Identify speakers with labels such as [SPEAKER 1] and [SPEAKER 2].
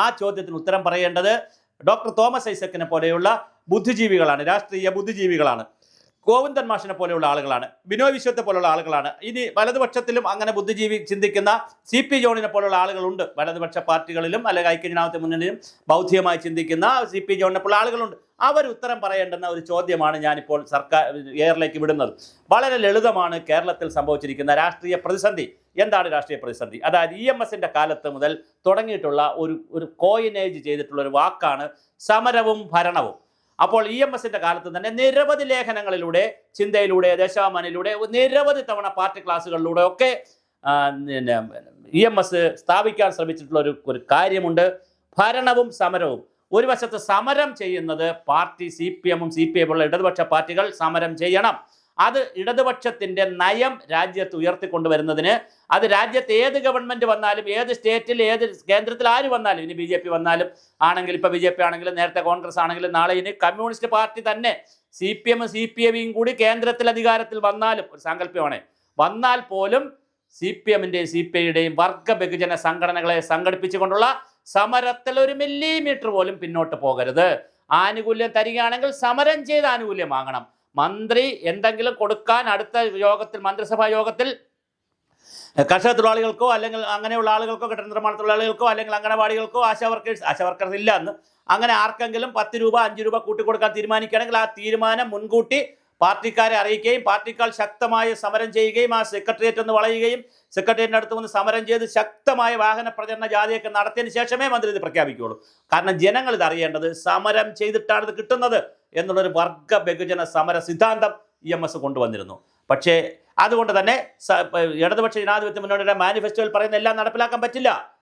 [SPEAKER 1] ആ ചോദ്യത്തിന് ഉത്തരം പറയേണ്ടത് ഡോക്ടർ തോമസ് ഐസക്കിനെ പോലെയുള്ള ബുദ്ധിജീവികളാണ്, രാഷ്ട്രീയ ബുദ്ധിജീവികളാണ്. ഗോവിന്ദൻ മാഷിനെ പോലെയുള്ള ആളുകളാണ്, ബിനോയ് വിശ്വത്തെ പോലുള്ള ആളുകളാണ്. ഇനി വലതുപക്ഷത്തിലും അങ്ങനെ ബുദ്ധിജീവി ചിന്തിക്കുന്ന CP ജോണിനെ പോലുള്ള ആളുകളുണ്ട്. വലതുപക്ഷ പാർട്ടികളിലും അല്ലെങ്കിൽ ഐക്യജനാധിപത്യ മുന്നണിയിലും ബൗദ്ധികമായി ചിന്തിക്കുന്ന CP ജോണിനെ പോലുള്ള ആളുകളുണ്ട്. അവർ ഉത്തരം പറയേണ്ടുന്ന ഒരു ചോദ്യമാണ് ഞാനിപ്പോൾ സർക്കാർ എയറിലേക്ക് വിടുന്നത്. വളരെ ലളിതമാണ് കേരളത്തിൽ സംഭവിച്ചിരിക്കുന്ന രാഷ്ട്രീയ പ്രതിസന്ധി. എന്താണ് രാഷ്ട്രീയ പ്രതിസന്ധി? അതായത് EMSന്റെ കാലത്ത് മുതൽ തുടങ്ങിയിട്ടുള്ള ഒരു കോയിനേജ് ചെയ്തിട്ടുള്ള ഒരു വാക്കാണ് സമരവും ഭരണവും. അപ്പോൾ EMSന്റെ കാലത്ത് തന്നെ നിരവധി ലേഖനങ്ങളിലൂടെ, ചിന്തയിലൂടെ, ദേശാഭിമാനിയിലൂടെ, നിരവധി തവണ പാർട്ടി ക്ലാസ്സുകളിലൂടെ ഒക്കെ EMS സ്ഥാപിക്കാൻ ശ്രമിച്ചിട്ടുള്ള ഒരു കാര്യമുണ്ട്, ഭരണവും സമരവും. ഒരു വശത്ത് സമരം ചെയ്യുന്നത് പാർട്ടി CPMും CPI ഉള്ള ഇടതുപക്ഷ പാർട്ടികൾ സമരം ചെയ്യണം. അത് ഇടതുപക്ഷത്തിൻ്റെ നയം രാജ്യത്ത് ഉയർത്തിക്കൊണ്ടുവരുന്നതിന്, അത് രാജ്യത്ത് ഏത് ഗവൺമെൻറ് വന്നാലും, ഏത് സ്റ്റേറ്റിൽ, ഏത് കേന്ദ്രത്തിൽ ആര് വന്നാലും, ഇനി BJP വന്നാലും ആണെങ്കിൽ, ഇപ്പോൾ BJP ആണെങ്കിലും, നേരത്തെ കോൺഗ്രസ് ആണെങ്കിലും, നാളെ ഇനി കമ്മ്യൂണിസ്റ്റ് പാർട്ടി തന്നെ CPM CPIയും കൂടി കേന്ദ്രത്തിൽ അധികാരത്തിൽ വന്നാലും, ഒരു സാങ്കല്പ്യമാണ്, വന്നാൽ പോലും CPMന്റെയും CPIയുടെയും വർഗ ബഹുജന സംഘടനകളെ സംഘടിപ്പിച്ചുകൊണ്ടുള്ള സമരത്തിൽ ഒരു മില്ലിമീറ്റർ പോലും പിന്നോട്ട് പോകരുത്. ആനുകൂല്യം തരികയാണെങ്കിൽ സമരം ചെയ്ത് ആനുകൂല്യം വാങ്ങണം. മന്ത്രി എന്തെങ്കിലും കൊടുക്കാൻ അടുത്ത യോഗത്തിൽ, മന്ത്രിസഭാ യോഗത്തിൽ കർഷക തൊഴിലാളികൾക്കോ അല്ലെങ്കിൽ അങ്ങനെയുള്ള ആളുകൾക്കോ, കെട്ടിട നിർമ്മാണ തൊഴിലാളികൾക്കോ അല്ലെങ്കിൽ അംഗനവാടികൾക്കോ, ആശാ വർക്കേഴ്സ് ഇല്ല എന്ന്, അങ്ങനെ ആർക്കെങ്കിലും 10 രൂപ 5 രൂപ കൂട്ടിക്കൊടുക്കാൻ തീരുമാനിക്കുകയാണെങ്കിൽ ആ തീരുമാനം മുൻകൂട്ടി പാർട്ടിക്കാരെ അറിയിക്കുകയും പാർട്ടിക്കാർ ശക്തമായ സമരം ചെയ്യുകയും ആ സെക്രട്ടേറിയറ്റ് ഒന്ന് വളയുകയും സെക്രട്ടേറിയറ്റിൻ്റെ അടുത്ത് വന്ന് സമരം ചെയ്ത് ശക്തമായ വാഹന പ്രചരണ ജാഥയൊക്കെ നടത്തിയതിന് ശേഷമേ മന്ത്രി ഇത് പ്രഖ്യാപിക്കുകയുള്ളൂ. കാരണം ജനങ്ങൾ ഇത് അറിയേണ്ടത് സമരം ചെയ്തിട്ടാണ് ഇത് കിട്ടുന്നത് എന്നുള്ളൊരു വർഗ ബഹുജന സമര സിദ്ധാന്തം EMS കൊണ്ടുവന്നിരുന്നു. പക്ഷേ അതുകൊണ്ട് തന്നെ ഇടതുപക്ഷ ജനാധിപത്യ മുന്നണിയുടെ മാനിഫെസ്റ്റോയിൽ പറയുന്ന എല്ലാം നടപ്പിലാക്കാൻ പറ്റില്ല.